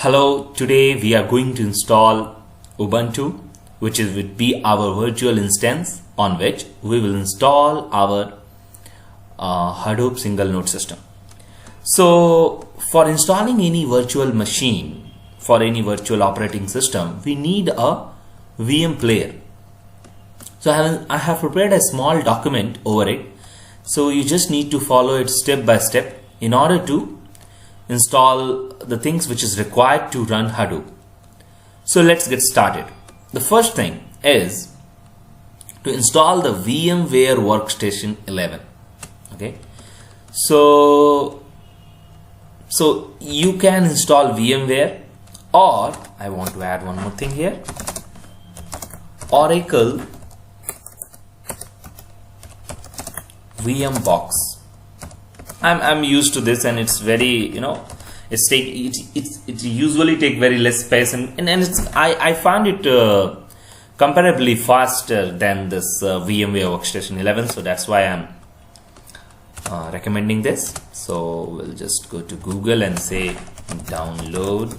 Hello, today we are going to install Ubuntu, which would be our virtual instance on which we will install our Hadoop single node system. So for installing any virtual machine, for any virtual operating system, we need a VM player. So I have prepared a small document over it. So you just need to follow it step by step in order to install the things which is required to run Hadoop. So let's get started. The first thing is to install the VMware Workstation 11. Okay, so you can install VMware, or I want to add one more thing here, Oracle VMbox. I'm used to this, and it's very, it usually take very less space, and I found it comparably faster than this VMware Workstation 11, so that's why I'm recommending this. So we'll just go to Google and say download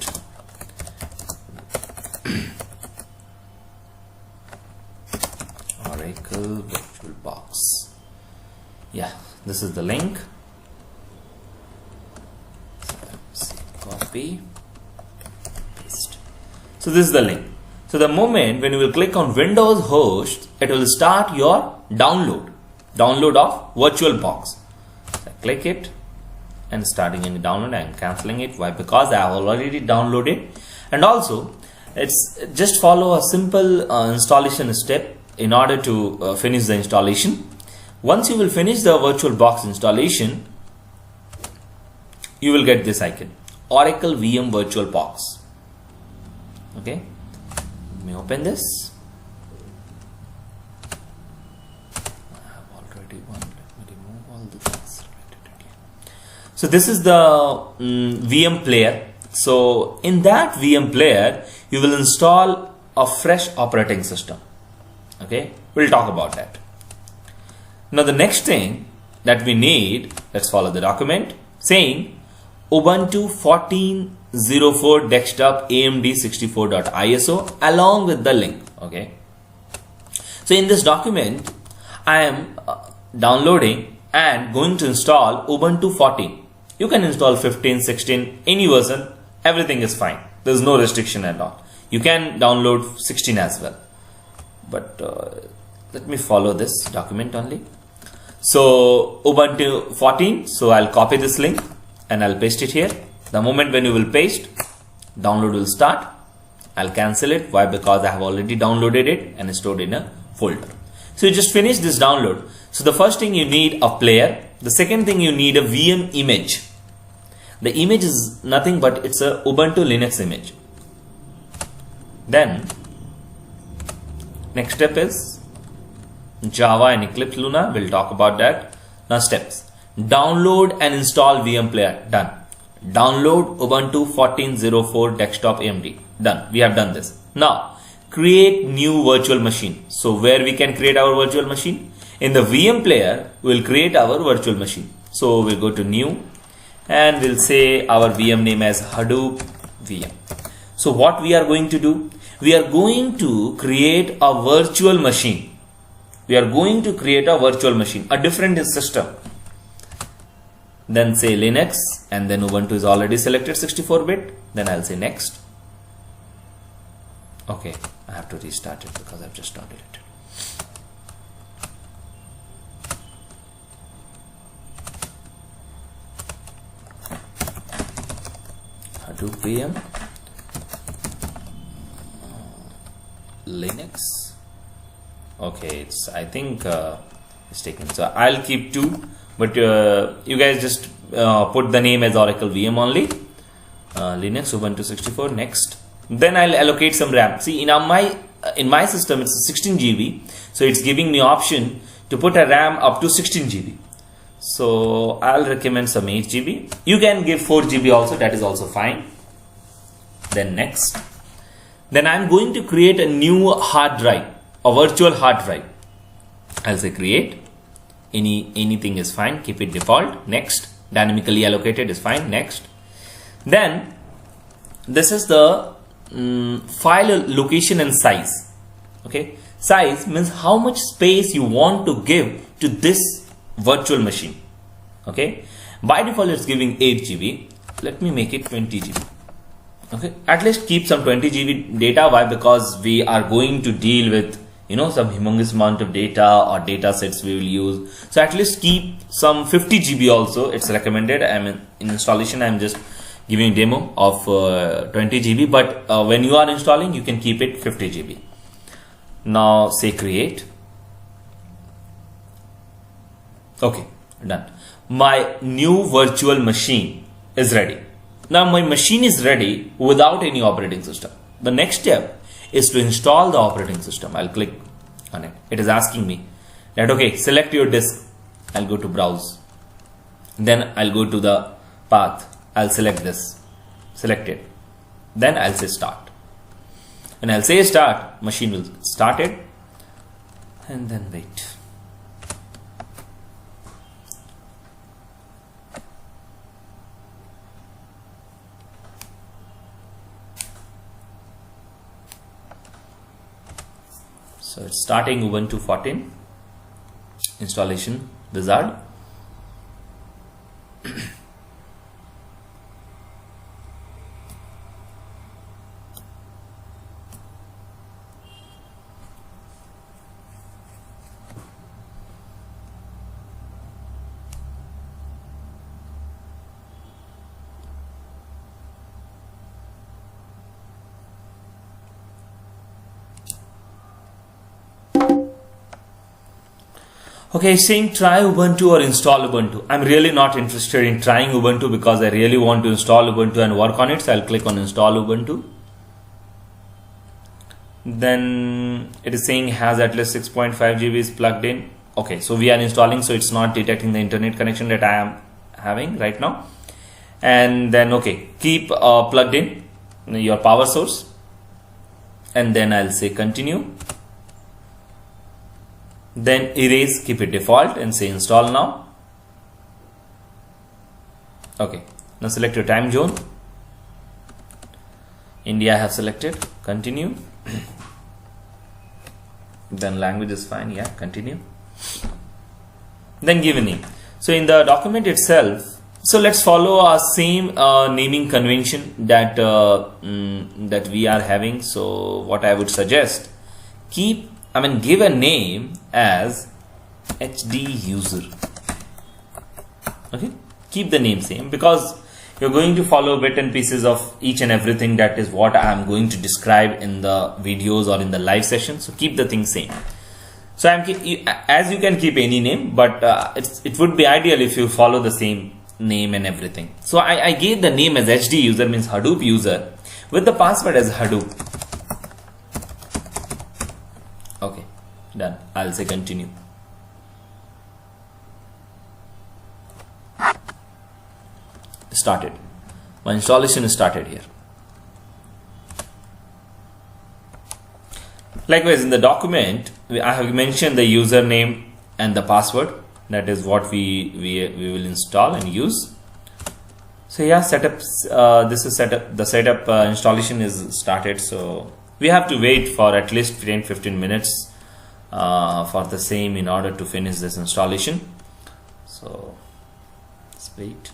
Oracle VirtualBox. Yeah, this is the link. Copy, paste. So this is the link. So the moment when you will click on Windows host, it will start your download of VirtualBox. So click it and starting in the download. I am cancelling it. Why? Because I have already downloaded, and also it's just follow a simple installation step in order to finish the installation. Once you will finish the VirtualBox installation, you will get this icon, Oracle VM VirtualBox. Okay, let me open this. I have already one. Let me remove all the things related here. So this is the VM player. So in that VM player, you will install a fresh operating system. Okay, we'll talk about that. Now the next thing that we need, let's follow the document saying Ubuntu 14.04 desktop AMD64.ISO along with the link. Okay, so in this document I am downloading and going to install Ubuntu 14. You can install 15, 16, any version, everything is fine. There's no restriction at all. You can download 16 as well, but let me follow this document only. So Ubuntu 14, so I'll copy this link and I'll paste it here. The moment when you will paste, download will start. I'll cancel it. Why? Because I have already downloaded it and stored in a folder. So you just finish this download. So the first thing you need a player. The second thing you need a VM image. The image is nothing but it's a Ubuntu Linux image. Then next step is Java and Eclipse Luna. We'll talk about that. Now steps: download and install VM player. Done. Download Ubuntu 14.04 desktop AMD. Done. We have done this. Now create new virtual machine. So where we can create our virtual machine? In the VM player, we'll create our virtual machine. So we'll go to new and we'll say our VM name as Hadoop VM. So what we are going to do? We are going to create a virtual machine. We are going to create a virtual machine, a different system. Then say Linux, and then Ubuntu is already selected 64-bit. Then I'll say next. Okay, I have to restart it because I've just started it. Hadoop VM, Linux. Okay, it's, I think it's taken. So I'll keep 2, but you guys just put the name as Oracle VM only. Linux Ubuntu 64. Next. Then I'll allocate some RAM. See, in my system it's 16 GB, so it's giving me option to put a RAM up to 16 GB. So I'll recommend some 8 GB. You can give 4 GB also. That is also fine. Then next. Then I'm going to create a new hard drive. A virtual hard drive. I'll say create. Anything is fine. Keep it default. Next. Dynamically allocated is fine. Next. Then this is the file location and size. Okay, size means how much space you want to give to this virtual machine. Okay, by default it's giving 8 GB. Let me make it 20 GB. Okay, at least keep some 20 GB data. Why? Because we are going to deal with, you know, some humongous amount of data or data sets we will use. So at least keep some 50 GB also. It's recommended. I mean, in installation I'm just giving demo of 20 GB, but when you are installing you can keep it 50 GB. Now say create. Okay, done. My new virtual machine is ready. Now my machine is ready without any operating system. The next step is to install the operating system. I'll click on it. It is asking me that, okay, select your disk. I'll go to browse. Then I'll go to the path. I'll select this. Select it. Then I'll say start. When I'll say start, machine will start it. And then wait. So it's starting Ubuntu 14 installation wizard. Okay, saying try Ubuntu or install Ubuntu. I'm really not interested in trying Ubuntu because I really want to install Ubuntu and work on it. So I'll click on install Ubuntu. Then it is saying has at least 6.5 GB is plugged in. Okay, so we are installing, so it's not detecting the internet connection that I am having right now. And then okay, keep plugged in your power source. And then I'll say continue. Then erase, keep it default and say install now. Okay, now select your time zone. India I have selected, continue. Then language is fine, yeah, continue. Then give a name. So in the document itself, so let's follow our same naming convention that that we are having. So what I would suggest, give a name as HD user. Okay, keep the name same because you're going to follow bit and pieces of each and everything. That is what I am going to describe in the videos or in the live session. So keep the thing same. So as you can keep any name, but it would be ideal if you follow the same name and everything. So I gave the name as HD user, means Hadoop user, with the password as Hadoop. Okay, done. I'll say continue. Started. My installation is started here. Likewise, in the document, I have mentioned the username and the password. That is what we will install and use. So yeah, setup. This is setup. The setup installation is started. So we have to wait for at least 10-15 minutes for the same in order to finish this installation. So let's wait.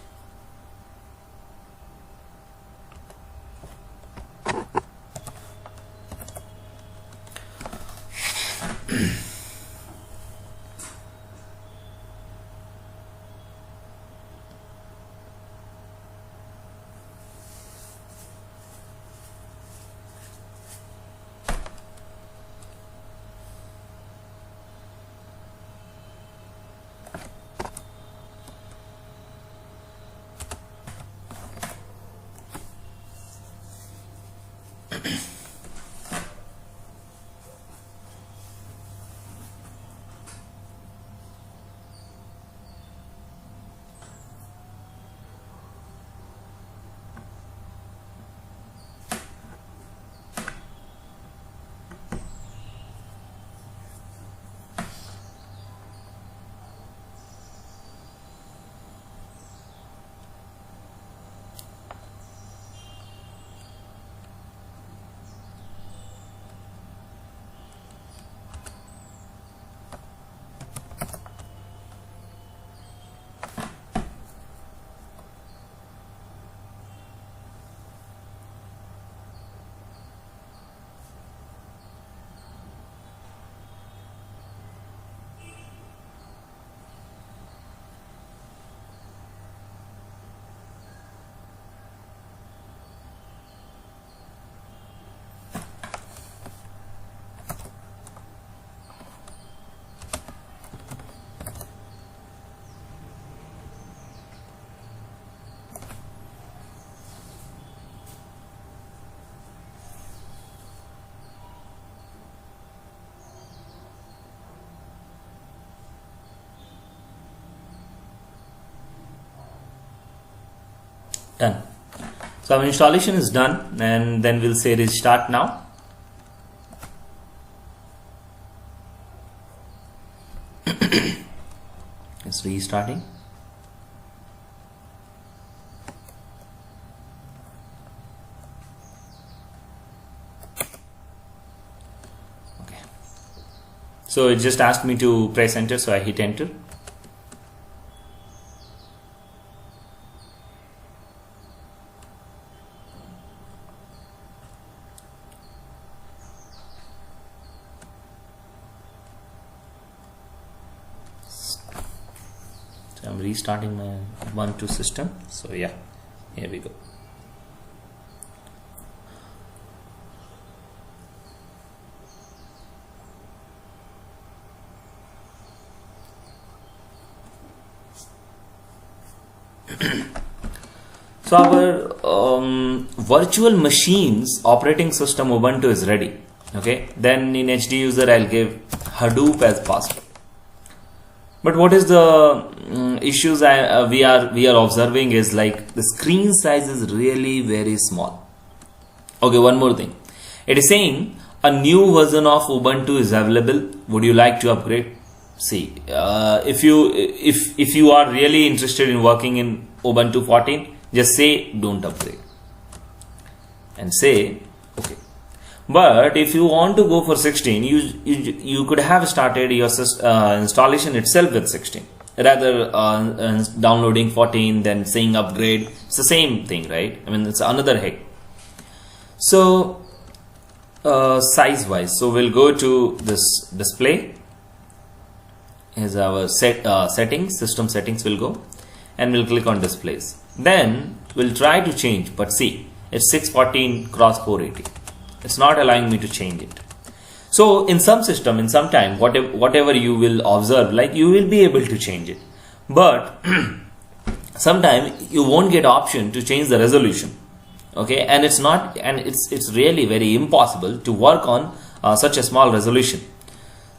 Done. So our installation is done, and then we'll say restart now. It's restarting. Okay. So it just asked me to press enter, so I hit enter. I'm restarting my Ubuntu system. So yeah, here we go. So our virtual machines operating system Ubuntu is ready. Okay, then in HD user I'll give Hadoop as password. But what is the issues we are observing is like the screen size is really very small. Okay, one more thing. It is saying a new version of Ubuntu is available. Would you like to upgrade? See, if you are really interested in working in Ubuntu 14, just say don't upgrade and say okay. But if you want to go for 16, you could have started your installation itself with 16 rather downloading 14 then saying upgrade. It's the same thing, right? I mean, it's another hack. So size wise, so we'll go to this display. Here's our settings, system settings. Will go and we'll click on displays. Then we'll try to change, but see, it's 614 cross 480. It's not allowing me to change it. So in some system, in some time, whatever you will observe, like you will be able to change it. But sometimes you won't get option to change the resolution. Okay, and it's really very impossible to work on such a small resolution.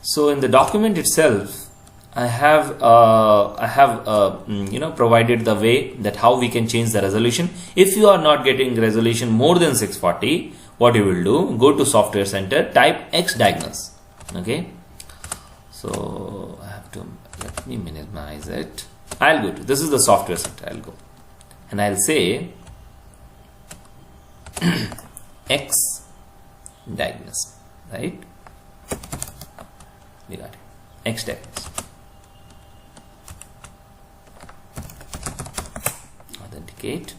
So in the document itself, I have provided the way that how we can change the resolution. If you are not getting resolution more than 640, what you will do, go to Software Center, type Xdiagnose. Okay, so I have to, let me minimize it. I'll go to, this is the Software Center. I'll go and I'll say Xdiagnose, right? We got it. Xdiagnose. Authenticate.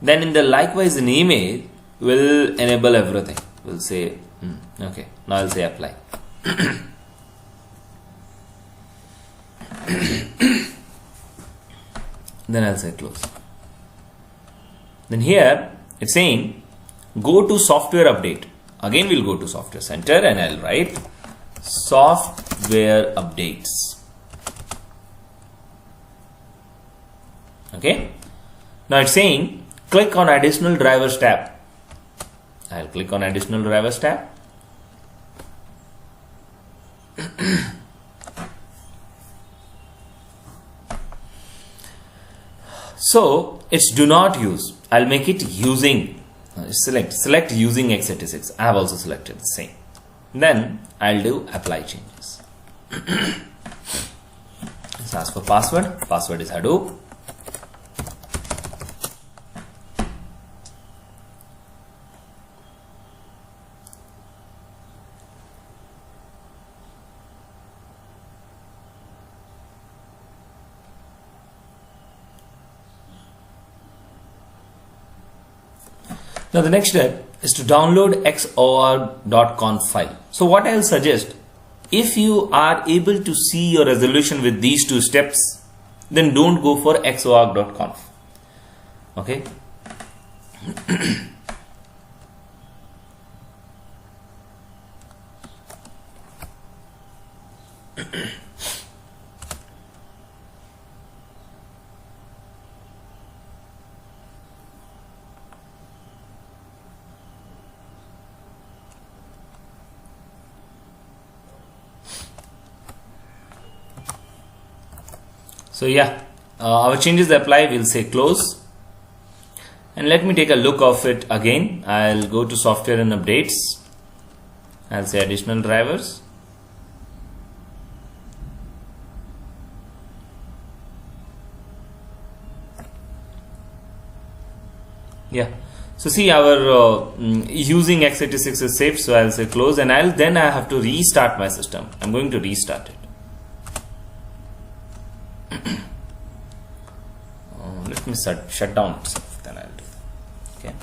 Then in the likewise in email, we'll enable everything. We'll say okay, now I'll say apply. Then I'll say close. Then here it's saying go to software update. Again we'll go to Software Center and I'll write software updates. Okay, now it's saying click on additional drivers tab. I'll click on additional drivers tab. So it's do not use. I'll make it using. Select using x86. I have also selected the same. Then I'll do apply changes. Let's ask for password. Password is Hadoop. Now the next step is to download xorg.conf file. So what I'll suggest, if you are able to see your resolution with these two steps, then don't go for xorg.conf. Okay. So yeah, our changes apply. We'll say close. And let me take a look of it again. I'll go to software and updates. I'll say additional drivers. Yeah. So see, our using x86 is safe. So I'll say close, and I have to restart my system. I'm going to restart it. Let me shut down itself. Then I'll do. Okay.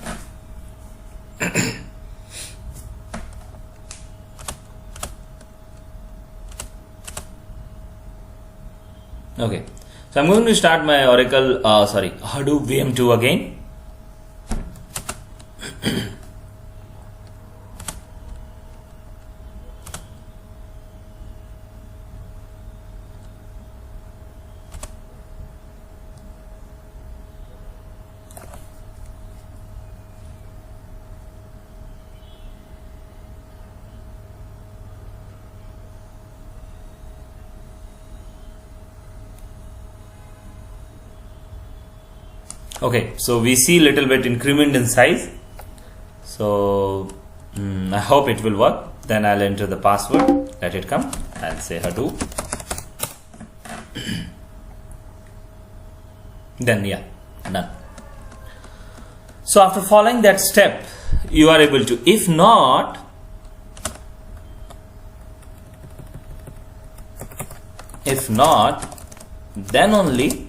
Okay. So I'm going to start my Oracle, Hadoop VM2 again. Okay, so we see little bit increment in size. So I hope it will work. Then I'll enter the password. Let it come. I'll say Hadoop. Then yeah, done. So after following that step, you are able to. If not, then only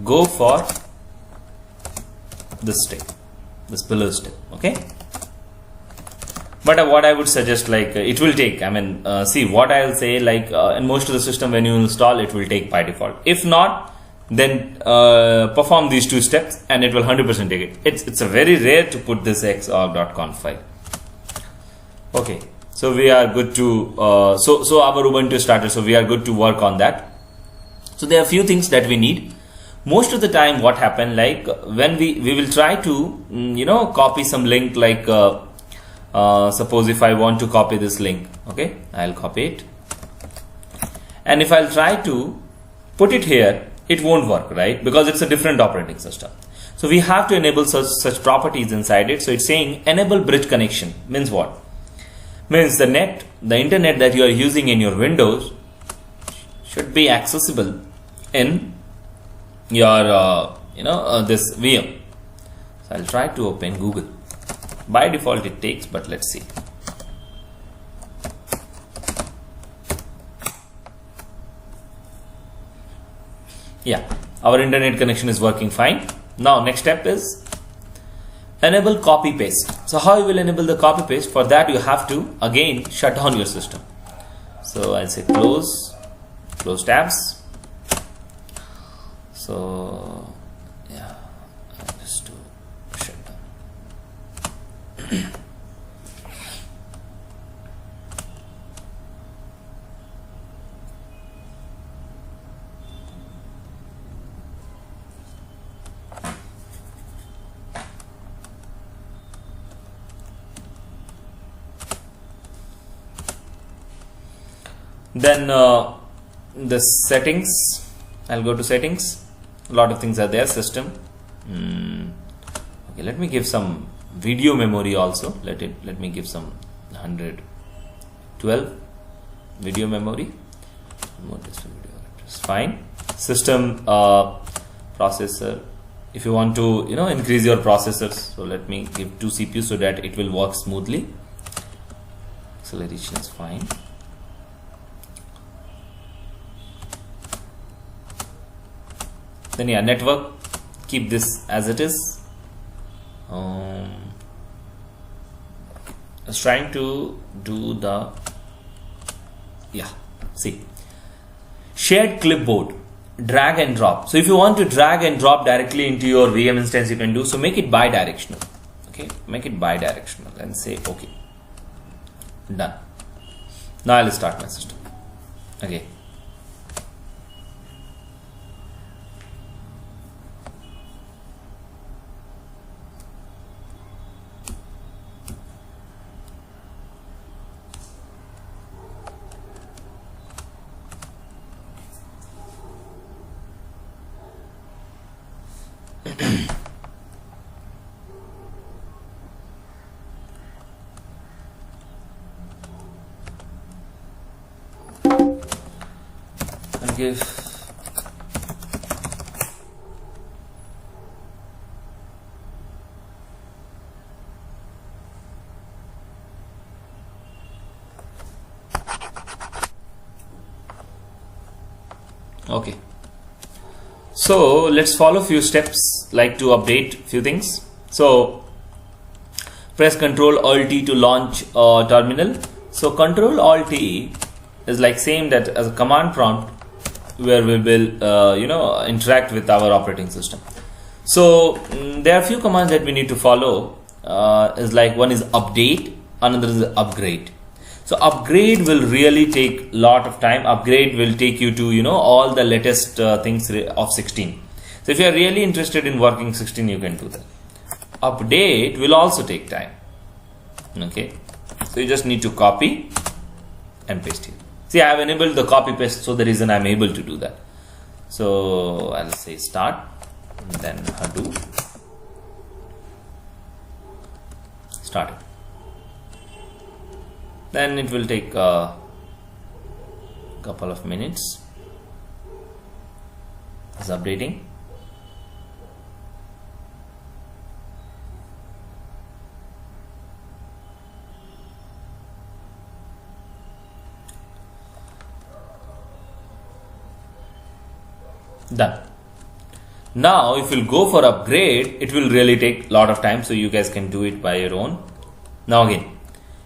go for this step, this below step. Okay. But what I would suggest, like it will take, see what I'll say, like in most of the system when you install, it will take by default. If not, then perform these two steps and it will 100% take it. It's a very rare to put this xorg.conf file. Okay, so we are good to, so our Ubuntu started, so we are good to work on that. So there are a few things that we need. Most of the time what happened, like when we will try to copy some link, like suppose if I want to copy this link, okay, I'll copy it, and if I'll try to put it here, it won't work, right? Because it's a different operating system. So we have to enable such properties inside it. So it's saying enable bridge connection. Means what? Means the internet that you are using in your Windows should be accessible in your this VM. So I'll try to open Google. By default it takes, but let's see. Yeah, our internet connection is working fine. Now next step is enable copy paste. So how you will enable the copy paste? For that you have to again shut down your system. So I'll say close tabs. So yeah, just to shut down. Then the settings, I'll go to settings. A lot of things are there. System. Okay, let me give some video memory also. Let me give some 112 video memory. It's fine. System processor. If you want to increase your processors, so let me give 2 CPUs so that it will work smoothly. Acceleration is fine. Then yeah, network, keep this as it is. I was trying to do the see shared clipboard, drag and drop. So if you want to drag and drop directly into your VM instance, you can do so. Make it bi-directional. Okay, make it bi-directional and say okay, done. Now I'll start my system. Okay. Okay. Okay. So let's follow few steps like to update few things. So press Ctrl Alt T to launch a terminal. So Ctrl Alt T is like same that as a command prompt where we will interact with our operating system. So there are few commands that we need to follow. Is like one is update, another is upgrade. So upgrade will really take lot of time. Upgrade will take you to all the latest things of 16. So if you are really interested in working 16, you can do that. Update will also take time. Okay, so you just need to copy and paste here. See, I have enabled the copy paste, so the reason I am able to do that. So I'll say start, and then Hadoop started. Then it will take a couple of minutes. It's updating. Done. Now if you'll go for upgrade, it will really take a lot of time, so you guys can do it by your own. Now again,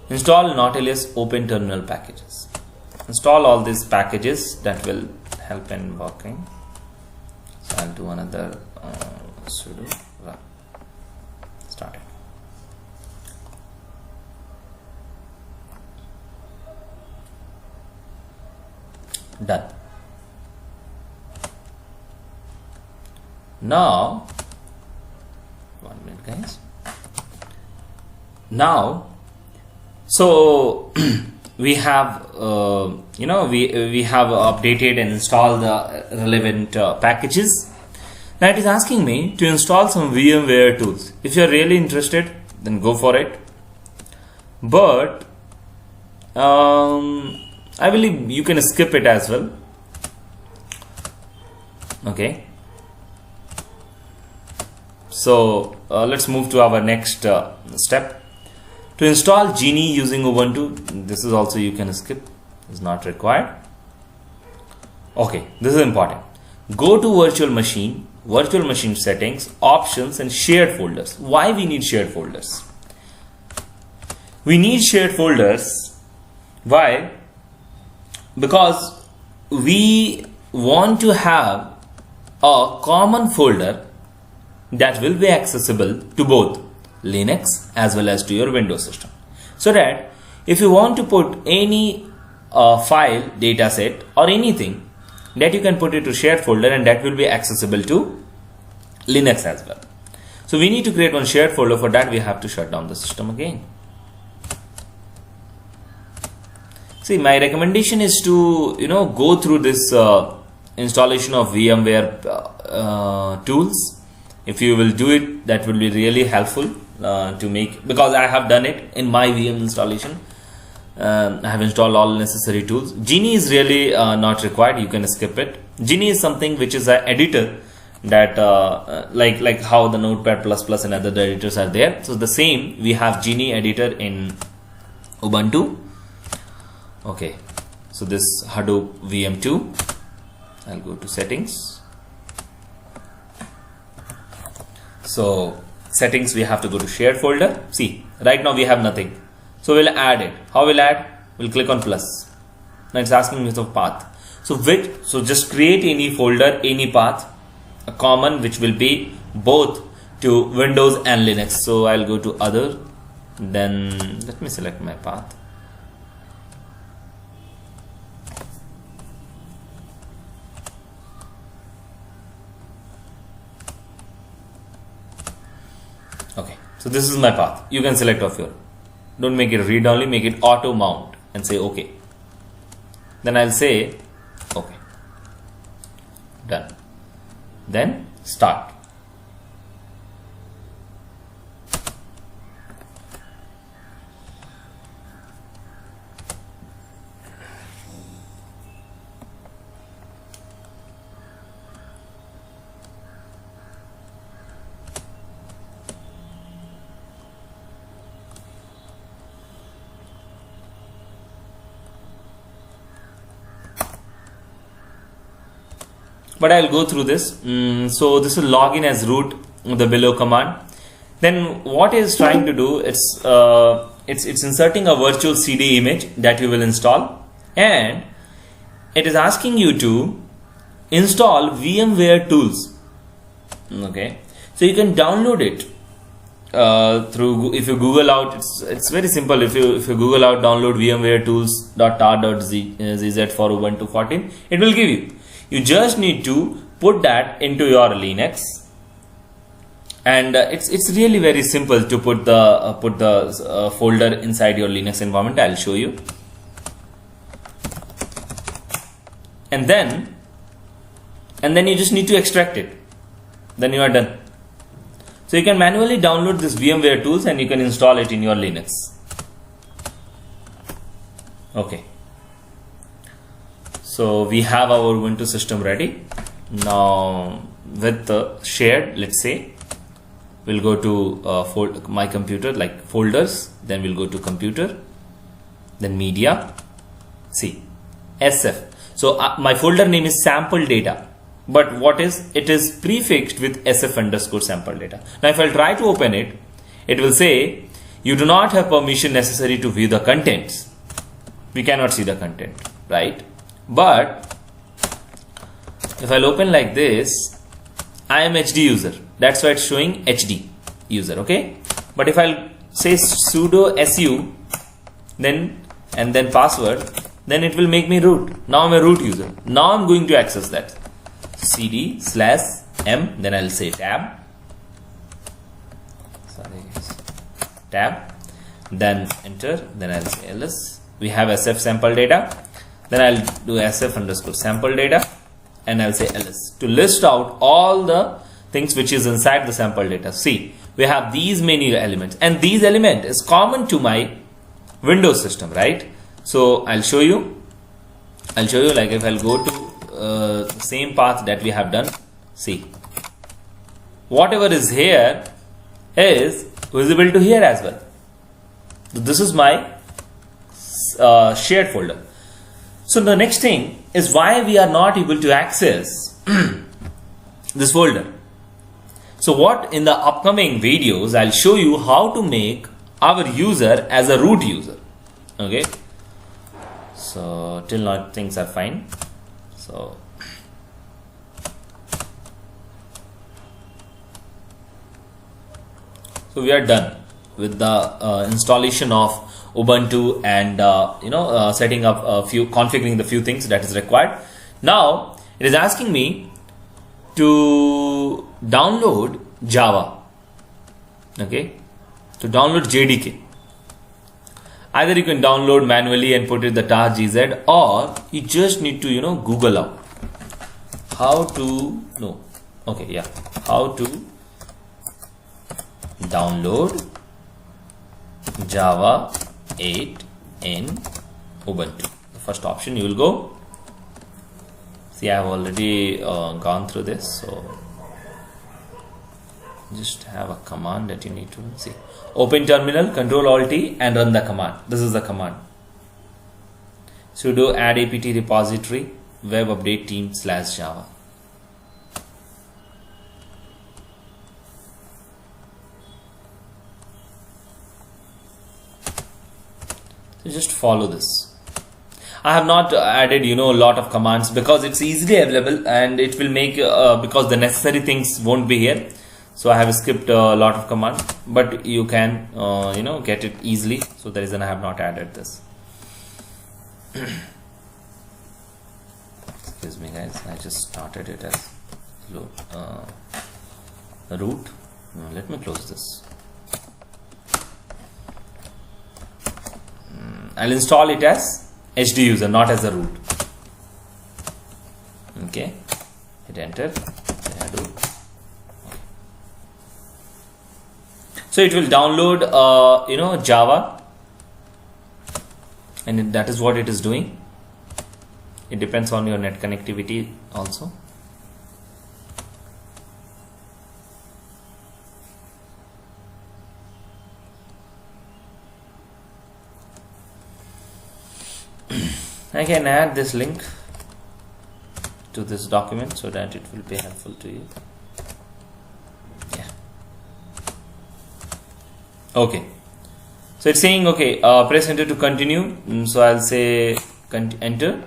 install Nautilus Open Terminal packages. Install all these packages that will help in working. So I'll do another sudo run. Started. Done. Now, 1 minute guys. Now, so we have we have updated and installed the relevant packages. Now it is asking me to install some VMware tools. If you are really interested, then go for it. But I believe you can skip it as well. Okay. So let's move to our next step. To install Genie using Ubuntu, this is also you can skip, is not required. Okay, this is important. Go to virtual machine settings, options and shared folders. Why we need shared folders? We need shared folders. Why? Because we want to have a common folder that will be accessible to both Linux as well as to your Windows system, so that if you want to put any file, dataset or anything, that you can put it to shared folder and that will be accessible to Linux as well. So we need to create one shared folder. For that we have to shut down the system again. See, my recommendation is to go through this installation of VMware tools. If you will do it, that will be really helpful to make, because I have done it in my VM installation. I have installed all necessary tools. Genie is really not required, you can skip it. Genie is something which is an editor that like how the Notepad++ and other editors are there. So the same, we have Genie editor in Ubuntu. Okay, so this Hadoop VM2, I'll go to settings. So settings, we have to go to shared folder. See, right now we have nothing, so we'll add it. How we'll add? We'll click on plus. Now it's asking me for path. So just create any folder, any path, a common, which will be both to Windows and Linux. So I'll go to other, then let me select my path. Okay, so this is my path. You can select off your, don't make it read only, make it auto mount and say okay. Then I'll say okay, done. Then start. but I'll go through this. So this will log in as root, the below command. Then what is trying to do, it's inserting a virtual CD image that you will install, and it is asking you to install VMware tools. Okay, so you can download it through, if you Google out, it's very simple. If you Google out download VMware tools.tar.zz for Ubuntu 14, it will give you. You just need to put that into your Linux, and it's really very simple to put the folder inside your Linux environment. I'll show you. And then you just need to extract it. Then you are done. So you can manually download this VMware tools and you can install it in your Linux. Okay. So we have our Ubuntu system ready. Now with the shared, let's say, we'll go to my computer, like folders, then we'll go to computer, then media, see, SF. So my folder name is sample data, but it is prefixed with SF_sample data. Now if I'll try to open it, it will say you do not have permission necessary to view the contents. We cannot see the content, right? But if I'll open like this, I am HD user. That's why it's showing HD user, okay? But if I'll say sudo su, then password, then it will make me root. Now I'm a root user. Now I'm going to access that. cd/m, then I'll say tab. Tab, then enter, then I'll say ls. We have SF sample data. Then I'll do SF_sample data, and I'll say ls to list out all the things which is inside the sample data. See, we have these many elements, and these element is common to my Windows system, right? So I'll show you like if I'll go to the same path that we have done. See, whatever is here is visible to here as well. This is my shared folder. So the next thing is why we are not able to access this folder. So what in the upcoming videos I'll show you how to make our user as a root user. Okay. So till now things are fine. So we are done with the installation of Ubuntu and setting up configuring the few things that is required. Now it is asking me to download Java. Okay, to download JDK. Either you can download manually and put it in the tar.gz, or you just need to Google out how to how to download Java 8 in Ubuntu. The first option you will go. See, I have already gone through this, so just have a command that you need to see. Open terminal, Ctrl+Alt+T and run the command. This is the command. Sudo add apt repository web update team/java. So just follow this. I have not added a lot of commands because it's easily available, and it will make because the necessary things won't be here. So I have skipped a lot of commands, but you can get it easily. So the reason I have not added this. Excuse me guys, I just started it as root. Let me close this. I'll install it as HD user, not as a root. Okay, hit enter. So it will download Java, and that is what it is doing. It depends on your net connectivity also. I can add this link to this document so that it will be helpful to you. Yeah. Okay. So it's saying, okay, press enter to continue. So I'll say enter.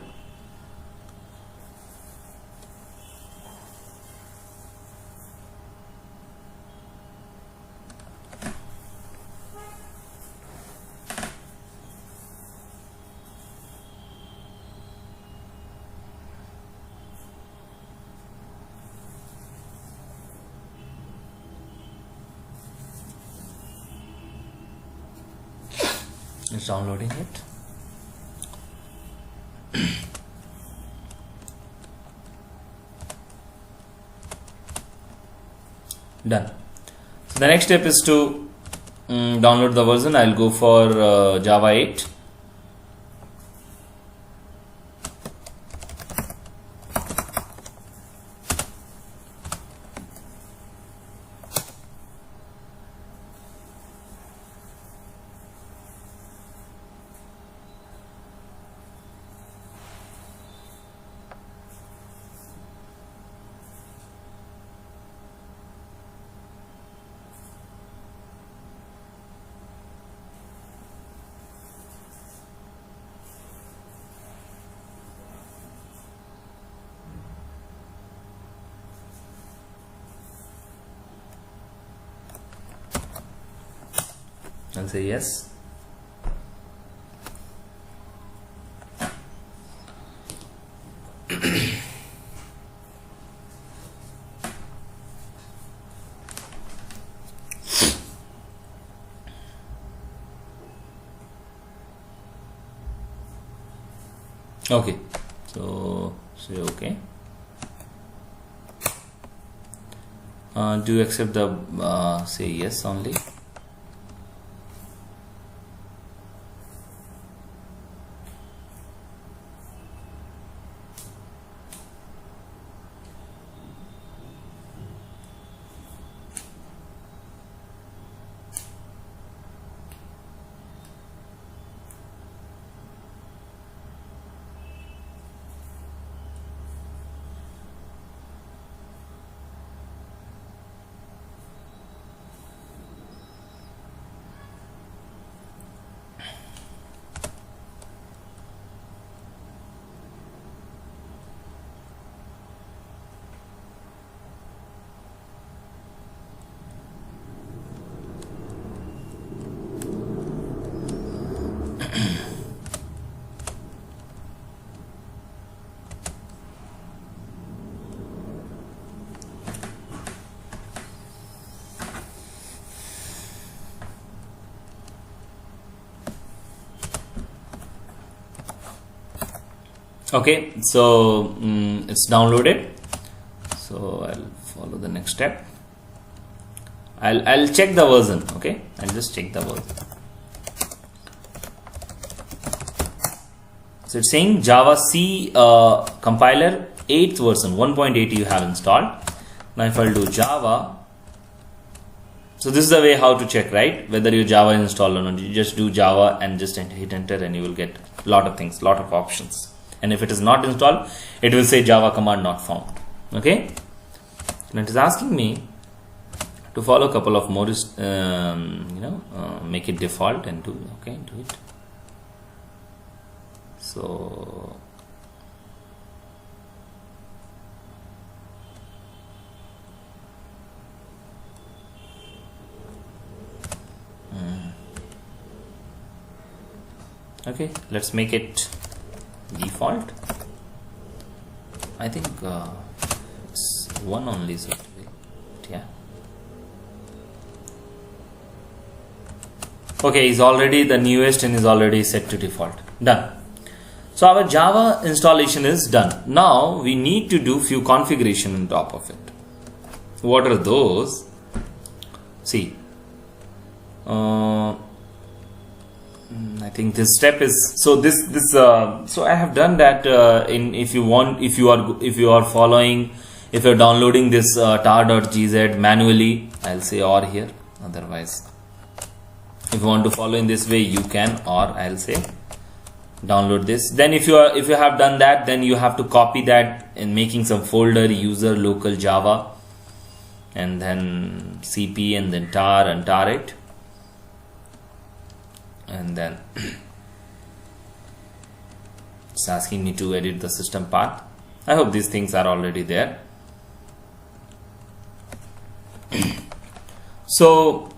It's downloading it. Done. So the next step is to download the version. I'll go for Java 8. I'll say yes. Okay, so say okay. Do you accept the say yes only? Okay, so it's downloaded. So I'll follow the next step. I'll check the version. Okay, I'll just check the version. So it's saying Java C compiler 8th version 1.8 you have installed. Now if I'll do Java, so this is the way how to check, right, whether your Java is installed or not. You just do Java and just hit enter and you will get a lot of things, lot of options. And if it is not installed, it will say Java command not found. Okay, and it is asking me to follow a couple of more, make it default and do, okay, do it. So okay, let's make it default. I think it's one only, so yeah. Okay, is already the newest and is already set to default. Done. So our Java installation is done. Now we need to do few configuration on top of it. What are those? See, I think this step is so so I have done that. If you are following, if you're downloading this tar.gz manually, I'll say or here. Otherwise, if you want to follow in this way, you can, or I'll say download this. Then if you have done that, then you have to copy that and making some folder user local Java, and then cp and then tar and tar it, and then it's asking me to edit the system path. I hope these things are already there. So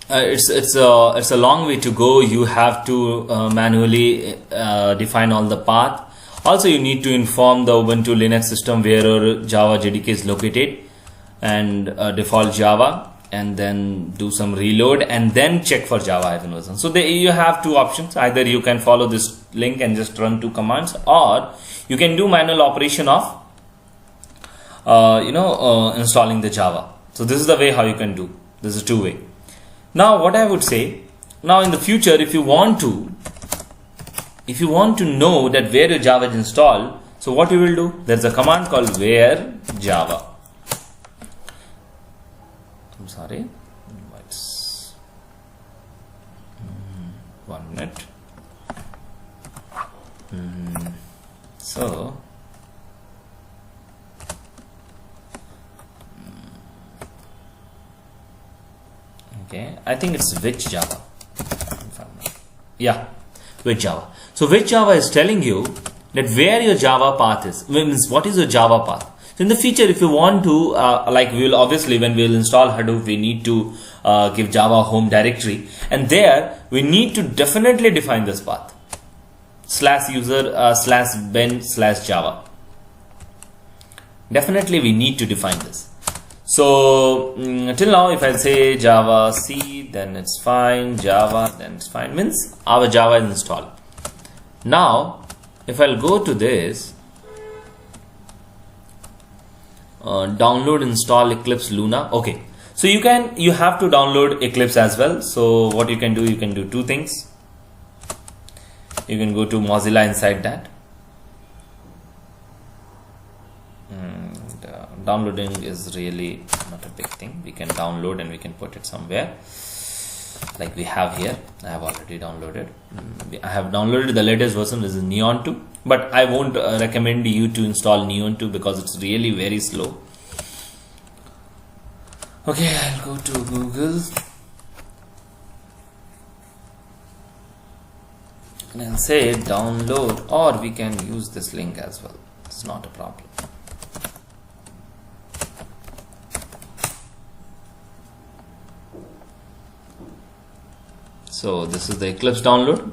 it's a long way to go. You have to manually define all the path. Also, you need to inform the Ubuntu Linux system where Java JDK is located, and default Java, and then do some reload and then check for Java version. So you have two options. Either you can follow this link and just run two commands, or you can do manual operation of installing the Java. So this is the way how you can do. This is two way. Now what I would say, now in the future, if you want to know that where your Java is installed, so what you will do, there's a command called where Java. I'm sorry, it's 1 minute. So okay, I think it's which Java. Yeah, which Java. So which Java is telling you that where your Java path is, means what is your Java path. So in the future, if you want to, like we will obviously, when we will install Hadoop, we need to give Java home directory, and there we need to definitely define this path /user /bin/Java. Definitely we need to define this. So till now, if I say Java C, then it's fine. Java, then it's fine. Means our Java is installed. Now, if I'll go to this, download install Eclipse Luna. Okay, so you have to download Eclipse as well. So what you can do two things. You can go to Mozilla inside that. Downloading is really not a big thing. We can download and we can put it somewhere like we have here. I have already downloaded. I have downloaded the latest version. This is Neon 2, but I won't recommend you to install Neon 2 because it's really very slow. Okay, I'll go to Google and say download, or we can use this link as well. It's not a problem. So this is the Eclipse download.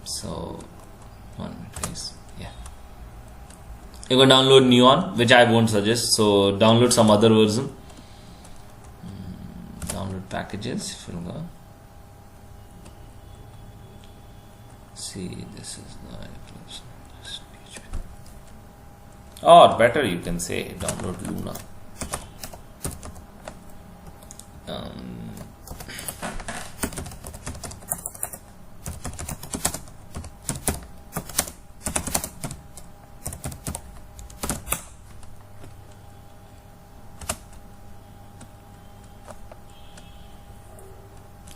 So 1 minute please. Yeah, you can download Neon, which I won't suggest. So download some other version. Download packages. If you go, see, this is the Eclipse. Or better, you can say download Luna.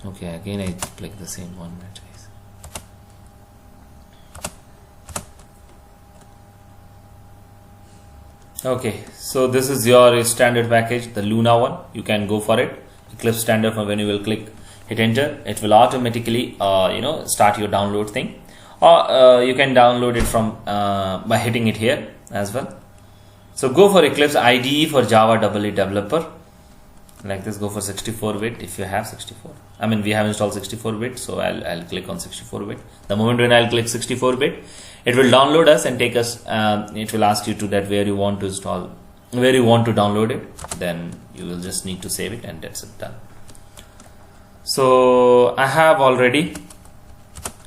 Okay, again I click the same 1 minute. Okay, so this is your standard package, the Luna one. You can go for it. Eclipse standard. For when you will hit enter, it will automatically start your download thing, or you can download it from by hitting it here as well. So go for Eclipse IDE for Java EE developer. Like this, go for 64-bit if you have 64. I mean, we have installed 64-bit, so I'll click on 64-bit. The moment when I'll click 64-bit, it will download us and take us. It will ask you to that where you want to install, where you want to download it. Then you will just need to save it, and that's it, done. So I have already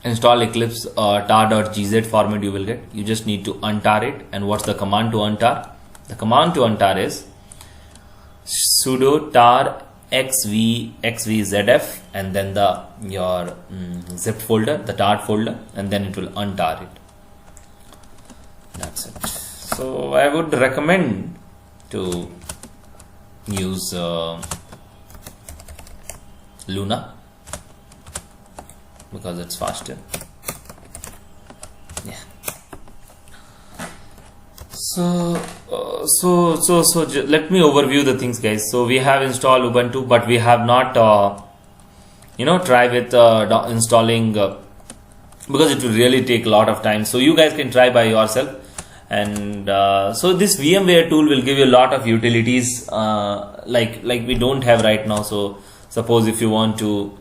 installed Eclipse tar.gz format. You will get. You just need to untar it. And what's the command to untar? The command to untar is sudo tar xvzf and then your zip folder, the tar folder, and then it will untar it. That's it. So I would recommend to use Luna because it's faster. Let me overview the things, guys. So we have installed Ubuntu, but we have not try with installing because it will really take a lot of time. So you guys can try by yourself. And so this VMware tool will give you a lot of utilities like we don't have right now. So suppose if you want to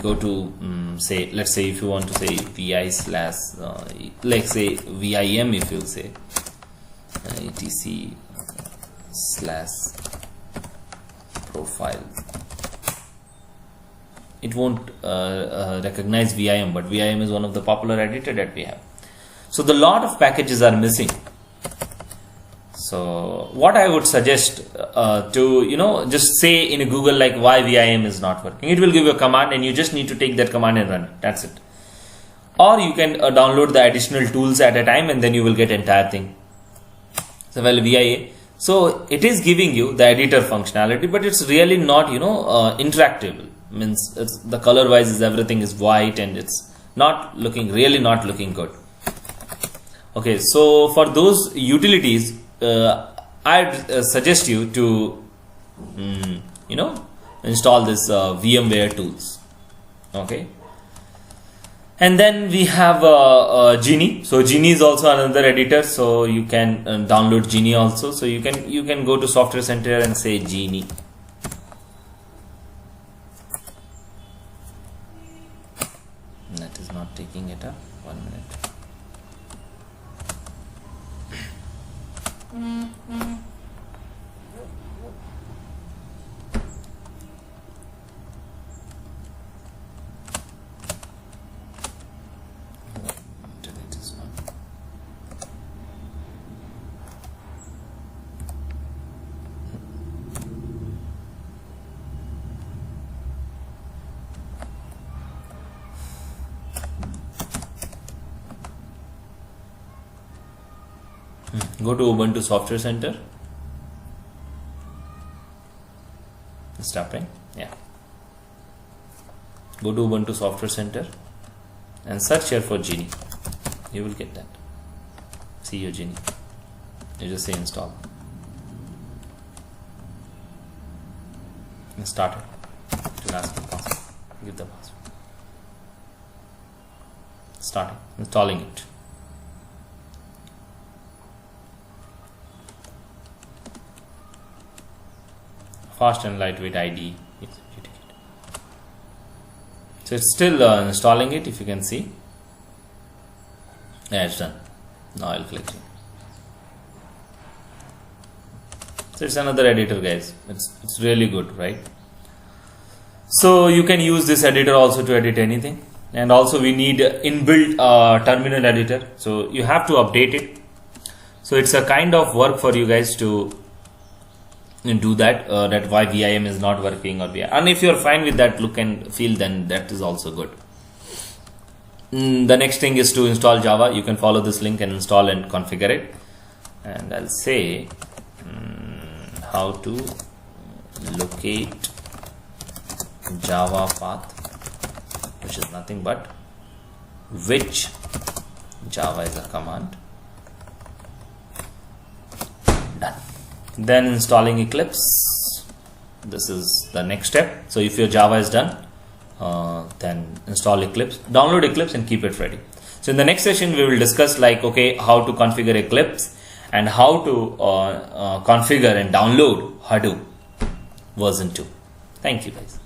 go to say, let's say if you want to say vi slash let's say vim, if you say etc slash profile, it won't recognize vim, but vim is one of the popular editor that we have. So the lot of packages are missing. So what I would suggest to just say in a Google like why vim is not working, it will give you a command and you just need to take that command and run it. That's it. Or you can download the additional tools at a time and then you will get entire thing. So well, VIA, so it is giving you the editor functionality, but it's really not interactable. Means it's, the color wise is everything is white and it's not looking good. Okay, so for those utilities I'd suggest you to install this VMware tools. Okay, and then we have Genie. So Genie is also another editor, so you can download Genie also. So you can go to Software Center and say Genie. That is not taking it up. 1 minute. Internet is not. Go to Ubuntu Software Center. Stopping. Yeah. Go to Ubuntu Software Center and search here for Genie. You will get that. See your Genie. You just say install. And start it. It will ask you password. Give the password. Starting. Installing it. Fast and lightweight IDE. So it's still installing it, if you can see. Yeah, it's done. Now I'll click it. So it's another editor, guys. It's really good, right? So you can use this editor also to edit anything. And also we need inbuilt terminal editor. So you have to update it. So it's a kind of work for you guys to do that, that why VIM is not working or VIM. And if you're fine with that look and feel, then that is also good. The next thing is to install Java. You can follow this link and install and configure it. And I'll say how to locate Java path, which is nothing but which Java is a command. Done. Then installing Eclipse. This is the next step. So if your Java is done, then install Eclipse, download Eclipse and keep it ready. So in the next session we will discuss like, okay, how to configure Eclipse and how to configure and download Hadoop version 2. Thank you guys.